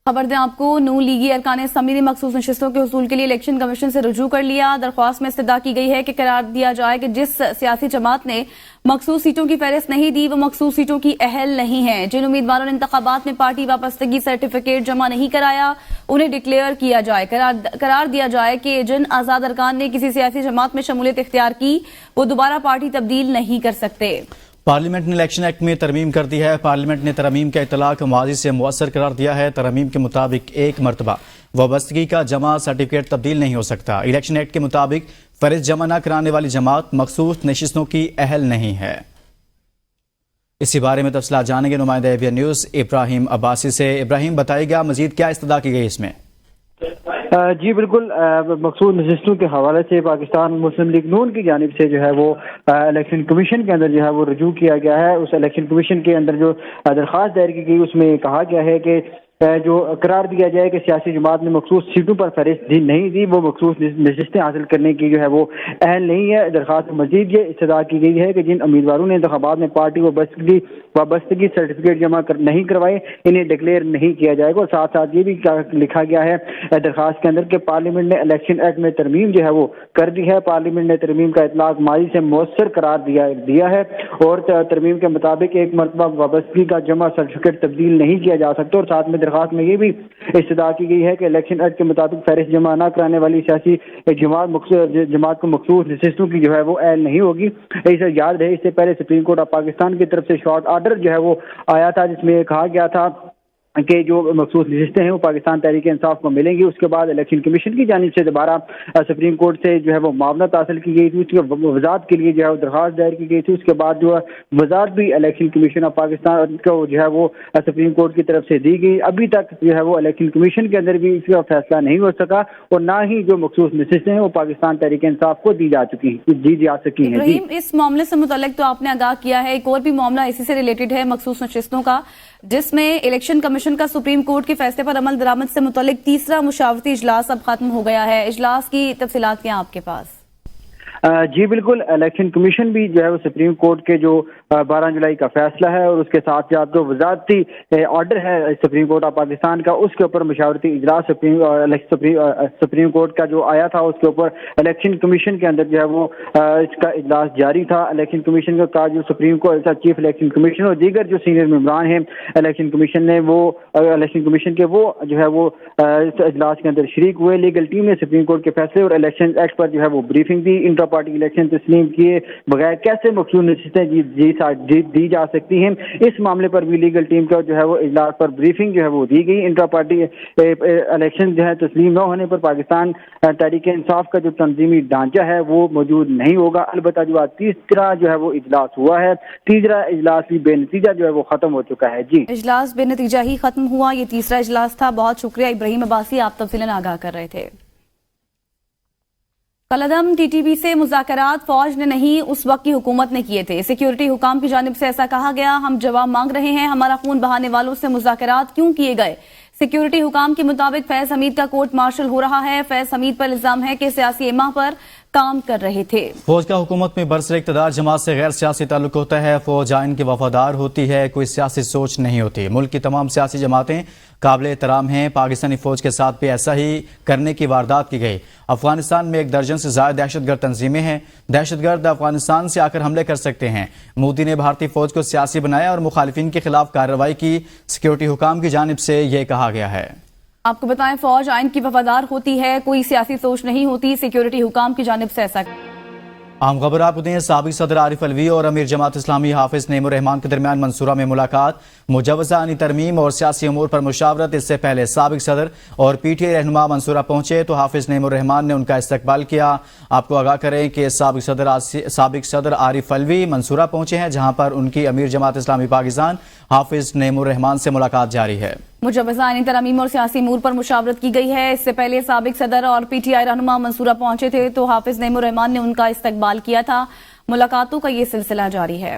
خبر دیں آپ کو، نون لیگی ارکان اسمبلی نے مخصوص نشستوں کے حصول کے لیے الیکشن کمیشن سے رجوع کر لیا۔ درخواست میں استدعا کی گئی ہے کہ قرار دیا جائے کہ جس سیاسی جماعت نے مخصوص سیٹوں کی فہرست نہیں دی وہ مخصوص سیٹوں کی اہل نہیں ہے۔ جن امیدواروں نے انتخابات میں پارٹی وابستگی سرٹیفکیٹ جمع نہیں کرایا انہیں ڈکلیئر کیا جائے۔ قرار دیا جائے کہ جن آزاد ارکان نے کسی سیاسی جماعت میں شمولیت اختیار کی وہ دوبارہ پارٹی تبدیل نہیں کر سکتے۔ پارلیمنٹ نے الیکشن ایکٹ میں ترمیم کر دی ہے۔ پارلیمنٹ نے ترمیم کا اطلاق ماضی سے مؤثر قرار دیا ہے۔ ترمیم کے مطابق ایک مرتبہ وابستگی کا جمع سرٹیفکیٹ تبدیل نہیں ہو سکتا۔ الیکشن ایکٹ کے مطابق فہرست جمع نہ کرانے والی جماعت مخصوص نشستوں کی اہل نہیں ہے۔ اسی بارے میں تفصیلات جانیں گے نمائندہ ایوین نیوز ابراہیم عباسی سے۔ ابراہیم، بتائیے گا مزید کیا استدعا کی گئی اس میں؟ جی بالکل، مخصوص نشستوں کے حوالے سے پاکستان مسلم لیگ نون کی جانب سے جو ہے وہ الیکشن کمیشن کے اندر جو ہے وہ رجوع کیا گیا ہے۔ اس الیکشن کمیشن کے اندر جو درخواست دائر کی گئی اس میں کہا گیا ہے کہ جو قرار دیا جائے کہ سیاسی جماعت نے مخصوص سیٹوں پر فہرست نہیں دی وہ مخصوص نشستیں حاصل کرنے کی جو ہے وہ اہل نہیں ہے۔ درخواست میں مزید یہ استدعا کی گئی ہے کہ جن امیدواروں نے انتخابات میں پارٹی وابستگی سرٹیفکیٹ جمع نہیں کروائے انہیں ڈکلیئر نہیں کیا جائے گا۔ اور ساتھ ساتھ یہ بھی لکھا گیا ہے درخواست کے اندر کہ پارلیمنٹ نے الیکشن ایکٹ میں ترمیم جو ہے وہ کر دی ہے۔ پارلیمنٹ نے ترمیم کا اطلاق ماضی سے مؤثر قرار دیا ہے اور ترمیم کے مطابق ایک مرتبہ وابستگی کا جمع سرٹیفکیٹ تبدیل نہیں کیا جا سکتا۔ اور ساتھ میں درخواست میں یہ بھی استدعا کی گئی ہے کہ الیکشن ایکٹ کے مطابق فہرست جمع نہ کرانے والی سیاسی جماعت کو مخصوص نشستوں کی جو ہے وہ اہل نہیں ہوگی۔ اسے یاد رہے اس سے پہلے سپریم کورٹ آف پاکستان کی طرف سے شارٹ آرڈر جو ہے وہ آیا تھا جس میں کہا گیا تھا کہ جو مخصوص نشستیں ہیں وہ پاکستان تحریک انصاف کو ملیں گی۔ اس کے بعد الیکشن کمیشن کی جانب سے دوبارہ سپریم کورٹ سے جو ہے وہ معاونت حاصل کی گئی تھی، اس کی وضاحت کے لیے جو ہے وہ درخواست دائر کی گئی تھی۔ اس کے بعد جو ہے وضاحت بھی الیکشن کمیشن آف پاکستان کو جو ہے وہ سپریم کورٹ کی طرف سے دی گئی۔ ابھی تک جو ہے وہ الیکشن کمیشن کے اندر بھی اس کا فیصلہ نہیں ہو سکا اور نہ ہی جو مخصوص نشستیں ہیں وہ پاکستان تحریک انصاف کو دی جا سکی ہیں۔ ابراہیم، اس معاملے سے متعلق تو آپ نے آگاہ کیا ہے، ایک اور بھی معاملہ اسی سے ریلیٹڈ ہے مخصوص نشستوں کا، جس میں الیکشن کمیشن کا سپریم کورٹ کے فیصلے پر عمل درآمد سے متعلق تیسرا مشاورتی اجلاس اب ختم ہو گیا ہے۔ اجلاس کی تفصیلات کیا آپ کے پاس؟ جی بالکل، الیکشن کمیشن بھی جو ہے وہ سپریم کورٹ کے جو 12 جولائی کا فیصلہ ہے اور اس کے ساتھ ساتھ جو وزارتی آرڈر ہے سپریم کورٹ آف پاکستان کا اس کے اوپر مشاورتی اجلاس سپریم کورٹ کا جو آیا تھا اس کے اوپر الیکشن کمیشن کے اندر جو ہے وہ اس کا اجلاس جاری تھا۔ الیکشن کمیشن کا جو Supreme court chief election commission اور دیگر جو سینئر ممبران ہیں الیکشن کمیشن نے وہ الیکشن کمیشن کے وہ جو ہے وہ اجلاس کے اندر شریک ہوئے۔ لیگل ٹیم نے سپریم کورٹ کے فیصلے اور الیکشن ایکٹ پر جو ہے وہ بریفنگ دی۔ انٹرا پارٹی الیکشن تسلیم کیے بغیر کیسے مخصوص نشستیں دی جا سکتی ہیں، اس معاملے پر بھی لیگل ٹیم کا جو ہے وہ اجلاس پر بریفنگ جو ہے وہ دی گئی۔ انٹرا پارٹی الیکشن جو ہے تسلیم نہ ہونے پر پاکستان تحریک انصاف کا جو تنظیمی ڈھانچہ ہے وہ موجود نہیں ہوگا۔ البتہ جو تیسرا جو ہے وہ اجلاس ہوا ہے، تیسرا اجلاس بھی بے نتیجہ جو ہے وہ ختم ہو چکا ہے۔ جی، اجلاس بے نتیجہ ہی ختم ہوا، یہ تیسرا اجلاس تھا۔ بہت شکریہ ابراہیم عباسی، آپ تفصیلاً آگاہ کر رہے تھے۔ کالعدم ٹی ٹی بی سے مذاکرات فوج نے نہیں اس وقت کی حکومت نے کیے تھے۔ سیکیورٹی حکام کی جانب سے ایسا کہا گیا، ہم جواب مانگ رہے ہیں، ہمارا خون بہانے والوں سے مذاکرات کیوں کیے گئے؟ سیکیورٹی حکام کے مطابق فیض حمید کا کورٹ مارشل ہو رہا ہے۔ فیض حمید پر الزام ہے کہ سیاسی ایما پر کام کر رہے تھے۔ فوج کا حکومت میں برسر اقتدار جماعت سے غیر سیاسی تعلق ہوتا ہے۔ فوج آئین کے وفادار ہوتی ہے، کوئی سیاسی سوچ نہیں ہوتی۔ ملک کی تمام سیاسی جماعتیں قابل احترام ہیں۔ پاکستانی فوج کے ساتھ بھی ایسا ہی کرنے کی واردات کی گئی۔ افغانستان میں 1 درجن سے زائد دہشت گرد تنظیمیں ہیں۔ دہشت گرد افغانستان سے آ کر حملے کر سکتے ہیں۔ مودی نے بھارتی فوج کو سیاسی بنایا اور مخالفین کے خلاف کارروائی کی۔ سیکیورٹی حکام کی جانب سے یہ کہا گیا ہے۔ آپ کو بتائیں، فوج آئین کی وفادار ہوتی ہے، کوئی سیاسی سوچ نہیں ہوتی، سیکیورٹی حکام کی جانب سے ایسا۔ عام خبر آپ کو دیں، سابق صدر عارف الوی اور امیر جماعت اسلامی حافظ نعیم الرحمان کے درمیان منصورہ میں ملاقات۔ مجوزہ آئینی ترمیم اور سیاسی امور پر مشاورت۔ اس سے پہلے سابق صدر اور پی ٹی آئی رہنما منصورہ پہنچے تو حافظ نعیم الرحمان نے ان کا استقبال کیا۔ آپ کو آگاہ کریں کہ سابق صدر عارف الوی منصورہ پہنچے ہیں جہاں پر ان کی امیر جماعت اسلامی پاکستان حافظ نعیم الرحمان سے ملاقات جاری ہے۔ مجوزہ آئینی ترامیم اور سیاسی امور پر مشاورت کی گئی ہے۔ اس سے پہلے سابق صدر اور پی ٹی آئی رہنما منصورہ پہنچے تھے تو حافظ نعیم الرحمان نے ان کا استقبال کیا تھا۔ ملاقاتوں کا یہ سلسلہ جاری ہے۔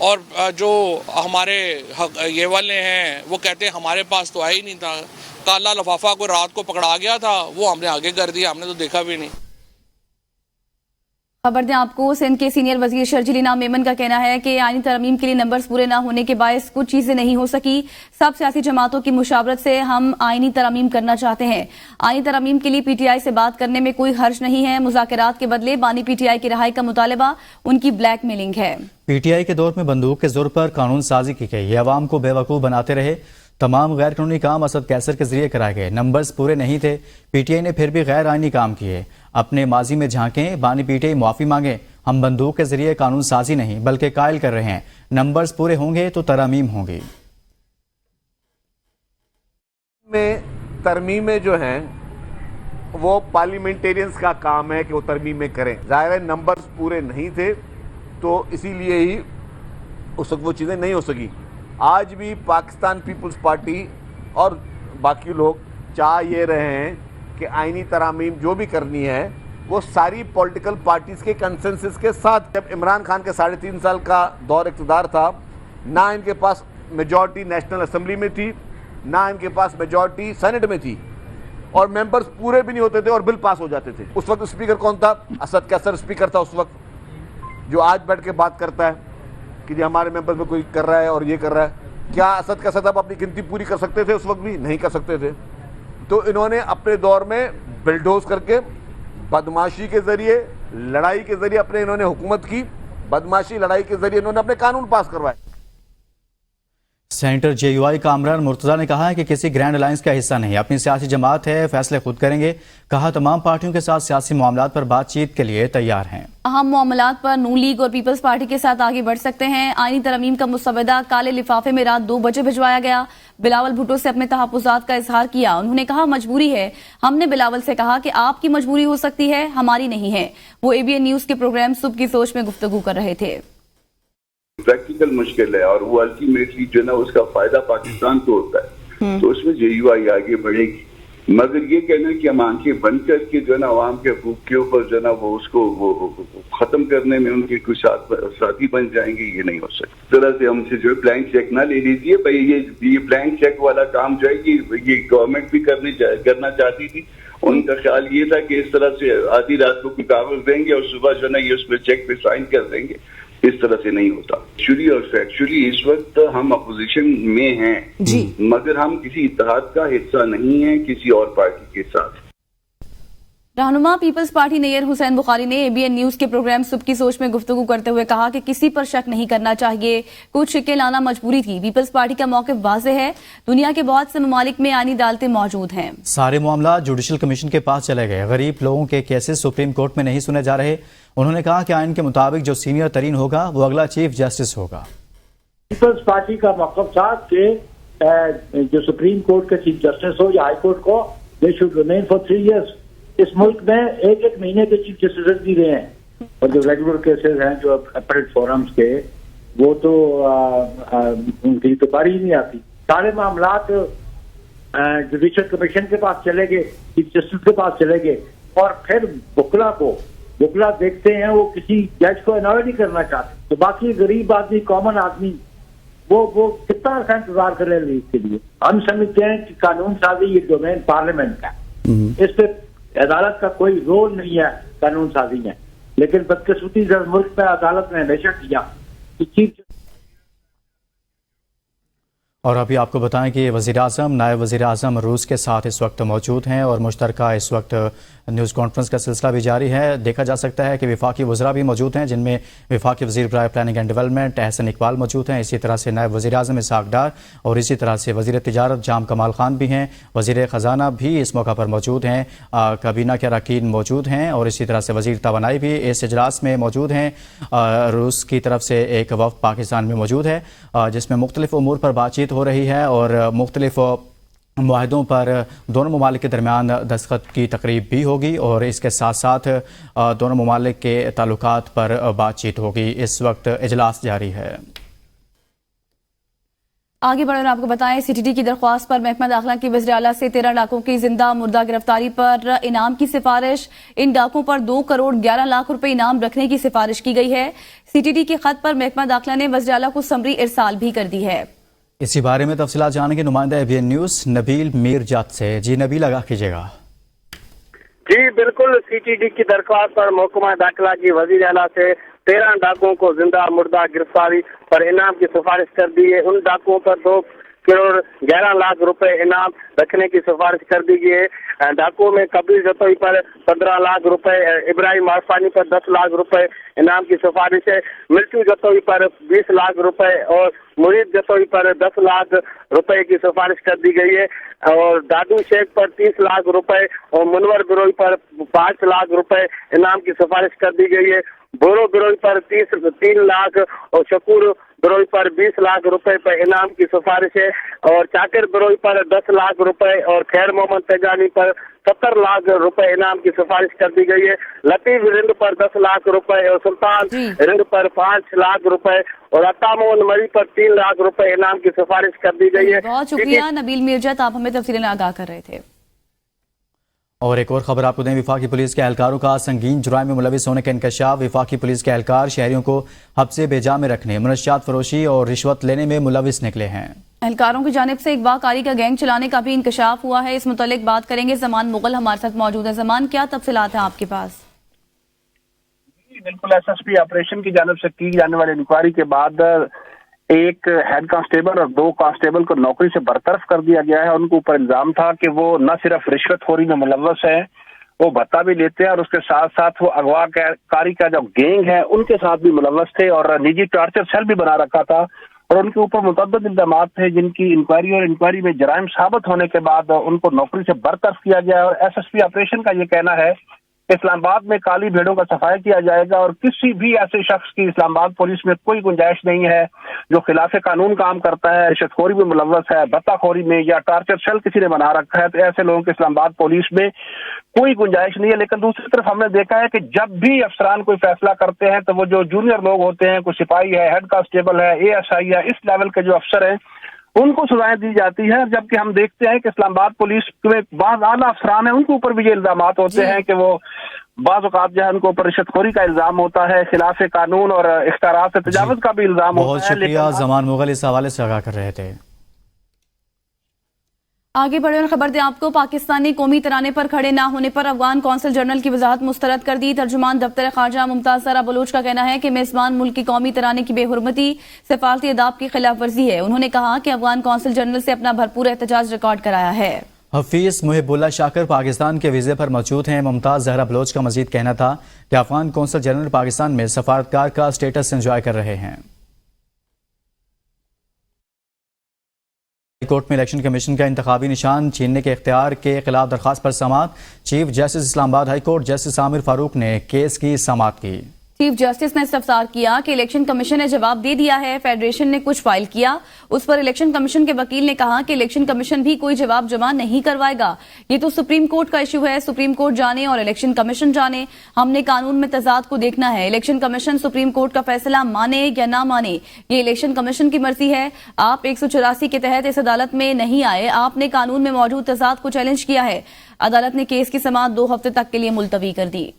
اور جو ہمارے یہ والے ہیں وہ کہتے ہیں ہمارے پاس تو آیا ہی نہیں تھا، کالا لفافہ کوئی رات کو پکڑا گیا تھا، وہ ہم نے آگے کر دیا، ہم نے تو دیکھا بھی نہیں۔ خبر دیں آپ کو، سندھ کے سینئر وزیر شرجیل انعام میمن کا کہنا ہے کہ آئینی ترمیم کے لیے نمبرز پورے نہ ہونے کے باعث کچھ چیزیں نہیں ہو سکی۔ سب سیاسی جماعتوں کی مشاورت سے ہم آئینی ترمیم کرنا چاہتے ہیں۔ آئینی ترمیم کے لیے پی ٹی آئی سے بات کرنے میں کوئی حرج نہیں ہے۔ مذاکرات کے بدلے بانی پی ٹی آئی کی رہائی کا مطالبہ ان کی بلیک میلنگ ہے۔ پی ٹی آئی کے دور میں بندوق کے زور پر قانون سازی کی گئی، یہ عوام کو بے وقوف بناتے رہے۔ تمام غیر قانونی کام اسد کیسر کے ذریعے کرائے گئے، نمبرز پورے نہیں تھے۔ پی ٹی آئی نے پھر بھی غیر آئینی کام کیے۔ اپنے ماضی میں جھانکیں، بانی پی ٹی آئی معافی مانگے۔ ہم بندوق کے ذریعے قانون سازی نہیں بلکہ قائل کر رہے ہیں، نمبرز پورے ہوں گے تو ترامیم ہوں گی۔ میں ترمیمیں جو ہیں وہ پارلیمنٹیرینز کا کام ہے کہ وہ ترمیمیں کریں۔ ظاہر ہے نمبرز پورے نہیں تھے تو اسی لیے ہی اس وقت وہ چیزیں نہیں ہو سکی۔ آج بھی پاکستان پیپلز پارٹی اور باقی لوگ چاہ یہ رہے ہیں کہ آئینی ترامیم جو بھی کرنی ہے وہ ساری پولیٹیکل پارٹیز کے کنسنسس کے ساتھ۔ جب عمران خان کے 3.5 سال کا دور اقتدار تھا، نہ ان کے پاس میجورٹی نیشنل اسمبلی میں تھی، نہ ان کے پاس میجورٹی سینٹ میں تھی، اور ممبرز پورے بھی نہیں ہوتے تھے اور بل پاس ہو جاتے تھے۔ اس وقت اسپیکر کون تھا؟ اسد کیسر اسپیکر تھا اس وقت، جو آج بیٹھ کے بات کرتا ہے کہ جی ہمارے ممبرز میں کوئی کر رہا ہے اور یہ کر رہا ہے۔ کیا اسد کیسر صاحب اپنی گنتی پوری کر سکتے تھے؟ اس وقت بھی نہیں کر سکتے تھے۔ تو انہوں نے اپنے دور میں بلڈوز کر کے، بدماشی کے ذریعے، لڑائی کے ذریعے اپنے انہوں نے حکومت کی، بدماشی لڑائی کے ذریعے انہوں نے اپنے قانون پاس کروائے۔ سینیٹر جے یو آئی کامران مرتضیٰ نے کہا ہے کہ کسی گرینڈ الائنس کا حصہ نہیں، اپنی سیاسی جماعت ہے، فیصلے خود کریں گے۔ کہا تمام پارٹیوں کے ساتھ سیاسی معاملات پر بات چیت کے لیے تیار ہیں۔ اہم معاملات پر نون لیگ اور پیپلز پارٹی کے ساتھ آگے بڑھ سکتے ہیں۔ آئینی ترمیم کا مسودہ کالے لفافے میں رات 2 بجے بھجوایا گیا۔ بلاول بھٹو سے اپنے تحفظات کا اظہار کیا۔ انہوں نے کہا مجبوری ہے۔ ہم نے بلاول سے کہا کہ آپ کی مجبوری ہو سکتی ہے، ہماری نہیں ہے۔ وہ اے بی این نیوز کے پروگرام صبح کی سوچ میں گفتگو کر رہے تھے۔ پریکٹیکل مشکل ہے اور وہ الٹیمیٹلی جو نا اس کا فائدہ پاکستان کو ہوتا ہے، تو اس میں جے یو آئی آگے بڑھے گی۔ مگر یہ کہنا کہ ہم آنکھیں بند کر کے جو نا عوام کے حقوق کے اوپر جو نا وہ اس کو ختم کرنے میں ان کے کچھ ساتھی بن جائیں گے، یہ نہیں ہو سکتا۔ اس طرح سے ہم سے جو ہے بلینک چیک نہ لے لیجیے بھائی، یہ بلینک چیک والا کام جو ہے یہ گورنمنٹ بھی کرنا چاہتی تھی۔ ان کا خیال یہ تھا کہ اس طرح سے آدھی رات کو کوئی کاغذ دیں گے اور صبح جو ہے نا یہ اس پہ چیک پہ سائن کر دیں گے، اس طرح سے نہیں ہوتا۔ ایکچولی اور فیکچولی اس وقت ہم اپوزیشن میں ہیں، مگر ہم کسی اتحاد کا حصہ نہیں ہیں کسی اور پارٹی کے ساتھ۔ رہنما پیپلز پارٹی نیئر حسین بخاری نے اے بی این نیوز کے پروگرام صبح کی سوچ میں گفتگو کرتے ہوئے کہا کہ کسی پر شک نہیں کرنا چاہیے، کچھ شکیں لانا مجبوری تھی۔ پیپلز پارٹی کا موقف واضح ہے، دنیا کے بہت سے ممالک میں آئینی عدالتیں موجود ہیں۔ سارے معاملات جوڈیشل کمیشن کے پاس چلے گئے، غریب لوگوں کے کیسز سپریم کورٹ میں نہیں سنے جا رہے۔ انہوں نے کہا کہ آئین کے مطابق جو سینئر ترین ہوگا وہ اگلا چیف جسٹس ہوگا۔ پیپلز پارٹی کا موقف تھا کہ جو سپریم کورٹ کا چیف جسٹس ہو یا ہائی کورٹ کو، they should remain for 3 years. اس ملک میں 1 مہینے کے چیف جسٹس بھی رہے ہیں، اور جو ریگولر کیسز ہیں جو اپیلیٹ فورمز کے، وہ تو ان کی تو باری ہی نہیں آتی۔ سارے معاملات جوڈیشل کمیشن کے پاس چلے گئے، چیف جسٹس کے پاس چلے گئے، اور پھر بکلا دیکھتے ہیں، وہ کسی جج کو انوائٹ نہیں کرنا چاہتے۔ تو باقی غریب آدمی، کامن آدمی، وہ کتنا عرصہ انتظار کر رہے ہیں اس کے لیے۔ ہم سمجھتے ہیں کہ قانون سازی یہ ڈومین پارلیمنٹ کا، اس پہ عدالت کا کوئی رول نہیں ہے قانون سازی میں، لیکن بدقسمتی سے ملک میں عدالت نے ہمیشہ کیا کہ چیف۔ اور ابھی آپ کو بتائیں کہ وزیر اعظم، نائب وزیر اعظم روس کے ساتھ اس وقت موجود ہیں اور مشترکہ اس وقت نیوز کانفرنس کا سلسلہ بھی جاری ہے۔ دیکھا جا سکتا ہے کہ وفاقی وزراء بھی موجود ہیں، جن میں وفاقی وزیر برائے planning and development Ahsan Iqbal موجود ہیں، اسی طرح سے نائب وزیر اعظم اسحاق ڈار، اور اسی طرح سے وزیر تجارت جام کمال خان بھی ہیں۔ وزیر خزانہ بھی اس موقع پر موجود ہیں، کابینہ کے اراکین موجود ہیں، اور اسی طرح سے وزیر توانائی بھی اس اجلاس میں موجود ہیں۔ روس کی طرف سے ایک وفد پاکستان میں موجود ہے جس میں مختلف امور پر بات چیت ہو رہی ہے، اور مختلف معاہدوں پر دونوں ممالک کے درمیان دستخط کی تقریب بھی ہوگی، اور اس کے ساتھ ساتھ دونوں ممالک کے تعلقات پر بات چیت ہوگی۔ اس وقت اجلاس جاری ہے۔ آگے بڑھیں اور آپ کو بتائیں CTD کی درخواست پر محکمہ داخلہ کی وزیر اعلیٰ سے 13 ڈاکوں کی زندہ مردہ گرفتاری پر انعام کی سفارش. ان ڈاکوں پر 2 کروڑ 11 لاکھ روپے انعام رکھنے کی سفارش کی گئی ہے. CTD کے خط پر محکمہ داخلہ نے وزیر اعلیٰ کو سمری ارسال بھی کر دی ہے. اسی بارے میں تفصیلات جانیں گے نمائندہ ABN نیوز نبیل میر جات سے. جی نبیل، آگاہ کیجیے گا. جی بالکل، CTD کی درخواست پر محکمہ داخلہ کی وزیر اعلیٰ سے 13 ڈاکوں کو زندہ مردہ گرفتاری پر انعام کی سفارش کر دی ہے. ان ڈاکوں پر 2 کروڑ 11 لاکھ روپے انعام رکھنے کی سفارش کر دی گئی ہے. ڈاکوں میں کبیر جتوئی پر 15 لاکھ روپے، ابراہیم عرفانی پر 10 لاکھ روپے انعام کی سفارش ہے. مرچو جتوئی پر 20 لاکھ روپے اور مرید جتوئی پر 10 لاکھ روپے کی سفارش کر دی گئی ہے. اور دادو شیخ پر 30 لاکھ روپے اور منور گروئی پر 5 لاکھ روپے انعام کی سفارش کر دی گئی ہے. بورو گروئی پر 3 لاکھ اور شکور گروئی پر 20 لاکھ روپے پر انعام کی سفارش ہے. اور چاکر گروئی پر 10 لاکھ روپے اور خیر محمد تیجانی پر 70 لاکھ روپے انعام کی سفارش کر دی گئی ہے. لطیف رند پر 10 لاکھ روپے اور سلطان رند پر 5 لاکھ روپے اور عطا مون مری پر 3 لاکھ روپے انعام کی سفارش کر دی گئی ہے. بہت شکریہ نبیل میرجت، آپ ہمیں تفصیلیں آگاہ کر رہے تھے. اور ایک اور خبر آپ کو دیں، وفاقی پولیس کے اہلکاروں کا سنگین جرائم میں ملوث ہونے کا انکشاف. وفاقی پولیس کے اہلکار شہریوں کو حبس بے جا میں رکھنے، منشیات فروشی اور رشوت لینے میں ملوث نکلے ہیں. اہلکاروں کی جانب سے اغوا کاری کا گینگ چلانے کا بھی انکشاف ہوا ہے. اس متعلق بات کریں گے. زمان مغل ہمارے ساتھ موجود ہیں. زمان، کیا تفصیلات ہیں آپ کے پاس؟ بالکل، SSP آپریشن کی جانب سے کی جانے والی انکوائری کے بعد ایک ہیڈ کانسٹیبل اور 2 کانسٹیبل کو نوکری سے برطرف کر دیا گیا ہے. ان کے اوپر الزام تھا کہ وہ نہ صرف رشوت خوری میں ملوث ہیں، وہ بھتہ بھی لیتے ہیں اور اس کے ساتھ ساتھ وہ اغوا کاری کا جو گینگ ہے ان کے ساتھ بھی ملوث تھے اور نجی ٹارچر سیل بھی بنا رکھا تھا. اور ان کے اوپر متعدد الزامات تھے جن کی انکوائری میں جرائم ثابت ہونے کے بعد ان کو نوکری سے برطرف کیا گیا. اور SSP آپریشن کا یہ کہنا ہے اسلام آباد میں کالی بھیڑوں کا صفائی کیا جائے گا اور کسی بھی ایسے شخص کی اسلام آباد پولیس میں کوئی گنجائش نہیں ہے جو خلاف قانون کام کرتا ہے، رشوت خوری میں ملوث ہے، بھتہ خوری میں یا ٹارچر سیل کسی نے بنا رکھا ہے. تو ایسے لوگوں کے اسلام آباد پولیس میں کوئی گنجائش نہیں ہے. لیکن دوسری طرف ہم نے دیکھا ہے کہ جب بھی افسران کوئی فیصلہ کرتے ہیں تو وہ جو جونیئر لوگ ہوتے ہیں، کوئی سپاہی ہے، ہیڈ کانسٹیبل ہے، ASI ہے، اس لیول کے جو افسر ہیں ان کو سزائیں دی جاتی ہیں. جبکہ ہم دیکھتے ہیں کہ اسلام آباد پولیس میں بعض اعلیٰ افسران ہیں ان کے اوپر بھی یہ الزامات ہوتے ہیں کہ وہ بعض اوقات جو ہے ان کو اوپر رشوت خوری کا الزام ہوتا ہے، خلاف قانون اور اختیارات سے تجاوز کا بھی الزام ہوتا ہے. بہت شکریہ. زمان مغل اس حوالے سے آگاہ کر رہے تھے. آگے بڑھے اور خبر دیں آپ کو. پاکستانی قومی ترانے پر کھڑے نہ ہونے پر افغان قونصل جنرل کی وضاحت مسترد کر دی. ترجمان دفتر خارجہ ممتاز زہرا بلوچ کا کہنا ہے کہ میزبان ملک کی قومی ترانے کی بے حرمتی سفارتی آداب کی خلاف ورزی ہے. انہوں نے کہا کہ افغان قونصل جنرل سے اپنا بھرپور احتجاج ریکارڈ کرایا ہے. حفیظ محب اللہ شاکر پاکستان کے ویزے پر موجود ہیں. ممتاز زہرا بلوچ کا مزید کہنا تھا کہ افغان قونصل جنرل پاکستان میں سفارتکار کا سٹیٹس انجوائے کر رہے ہیں. ہائی کورٹ میں الیکشن کمیشن کا انتخابی نشان چھیننے کے اختیار کے خلاف درخواست پر سماعت. چیف جسٹس اسلام آباد ہائی کورٹ جسٹس عامر فاروق نے کیس کی سماعت کی. چیف جسٹس نے استفسار کیا کہ الیکشن کمیشن نے جواب دے دیا ہے، فیڈریشن نے کچھ فائل کیا. اس پر الیکشن کمیشن کے وکیل نے کہا کہ الیکشن کمیشن بھی کوئی جواب جمع نہیں کروائے گا. یہ تو سپریم کورٹ کا ایشو ہے، سپریم کورٹ جانے اور الیکشن کمیشن جانے. ہم نے قانون میں تضاد کو دیکھنا ہے. الیکشن کمیشن سپریم کورٹ کا فیصلہ مانے یا نہ مانے یہ الیکشن کمیشن کی مرضی ہے. آپ 184 کے تحت اس عدالت میں نہیں آئے، آپ نے قانون میں موجود تضاد کو چیلنج کیا ہے. عدالت نے کیس کی سماعت 2 ہفتے تک کے لیے ملتوی کر دی.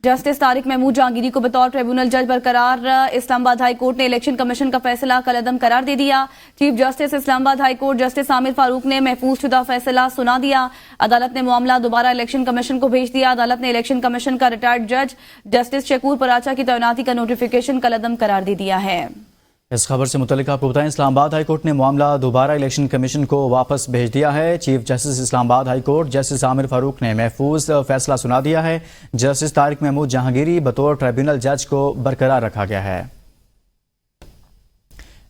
جسٹس طارق محمود جہانگیری کو بطور ٹریبونل جج برقرار. اسلام آباد ہائی کورٹ نے الیکشن کمیشن کا فیصلہ کالعدم قرار دے دیا. چیف جسٹس اسلام آباد ہائی کورٹ جسٹس عامر فاروق نے محفوظ شدہ فیصلہ سنا دیا. عدالت نے معاملہ دوبارہ الیکشن کمیشن کو بھیج دیا. عدالت نے الیکشن کمیشن کا ریٹائرڈ جج جسٹس شکور پراچا کی تعیناتی کا نوٹیفیکیشن کالعدم قرار دے دیا ہے. اس خبر سے متعلق آپ کو بتائیں اسلام آباد ہائی کورٹ نے معاملہ دوبارہ الیکشن کمیشن کو واپس بھیج دیا ہے. چیف جسٹس اسلام آباد ہائی کورٹ جسٹس عامر فاروق نے محفوظ فیصلہ سنا دیا ہے. جسٹس طارق محمود جہانگیری بطور ٹریبونل جج کو برقرار رکھا گیا ہے.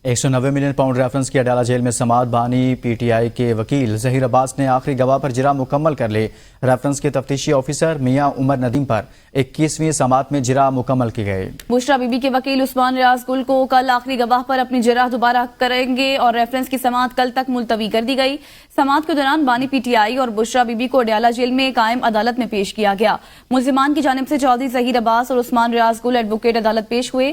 190 ملین پاؤنڈ ریفرنس کی اڈالہ جیل میں سماعت. بانی پی ٹی آئی کے وکیل ظہیر عباس نے آخری گواہ پر جرا مکمل کر لی. ریفرنس کے تفتیشی آفیسر میاں عمر ندیم پر 21ویں سماعت میں جرا مکمل کی گئی. بشرا بی بی کے وکیل عثمان ریاض گل کو کل آخری گواہ پر اپنی جرا دوبارہ کریں گے اور ریفرنس کی سماعت کل تک ملتوی کر دی گئی. سماعت کے دوران بانی پی ٹی آئی اور بشرا بی بی کو اڈیالہ جیل میں قائم عدالت میں پیش کیا گیا. ملزمان کی جانب سے چودھری ظہیر عباس اور عثمان ریاض گل ایڈوکیٹ عدالت پیش ہوئے.